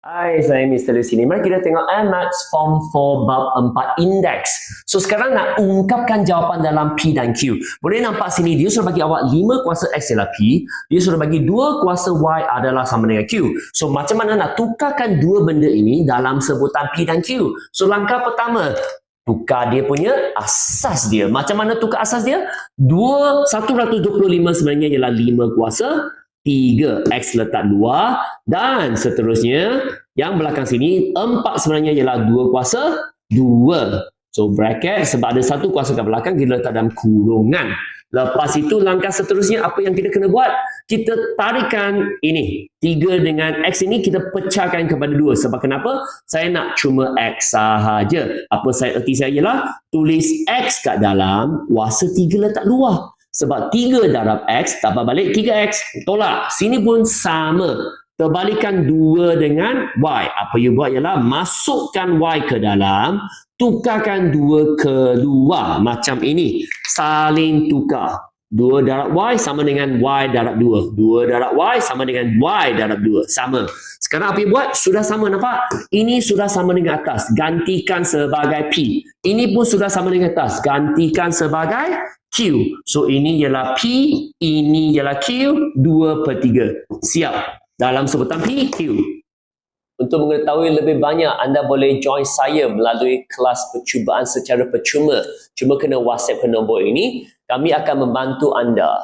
Hai, saya Mr. Lu sini. Mari kita tengok Maths Form 4 bab 4 indeks. So sekarang nak ungkapkan jawapan dalam P dan Q. Boleh nampak sini dia suruh bagi awak 5 kuasa X adalah P, dia suruh bagi 2 kuasa Y adalah sama dengan Q. So macam mana nak tukarkan dua benda ini dalam sebutan P dan Q? So langkah pertama, tukar dia punya asas dia. Macam mana tukar asas dia? 125 sebenarnya ialah 5 kuasa 3, X letak luar, dan seterusnya yang belakang sini 4 sebenarnya ialah 2 kuasa 2. So bracket, sebab ada satu kuasa kat belakang, kita letak dalam kurungan. Lepas itu langkah seterusnya apa yang kita kena buat? Kita tarikan ini 3 dengan X ini kita pecahkan kepada 2. Sebab kenapa? Saya nak cuma X sahaja. Apa erti saya ialah tulis X kat dalam, kuasa 3 letak luar. Sebab 3 darab X, tambah balik 3X. Tolak. Sini pun sama. Terbalikan 2 dengan Y. Apa you buat ialah masukkan Y ke dalam, tukarkan 2 keluar. Macam ini. Saling tukar. 2 darab Y sama dengan Y darab 2. 2 darab Y sama dengan Y darab 2. Sama. Sekarang apa you buat? Sudah sama, nampak? Ini sudah sama dengan atas. Gantikan sebagai P. Ini pun sudah sama dengan atas. Gantikan sebagai Q. So ini ialah P, ini ialah Q, 2/3. Siap. Dalam sebutan P, Q. Untuk mengetahui lebih banyak, anda boleh join saya melalui kelas percubaan secara percuma. Cuma kena WhatsApp ke nombor ini. Kami akan membantu anda.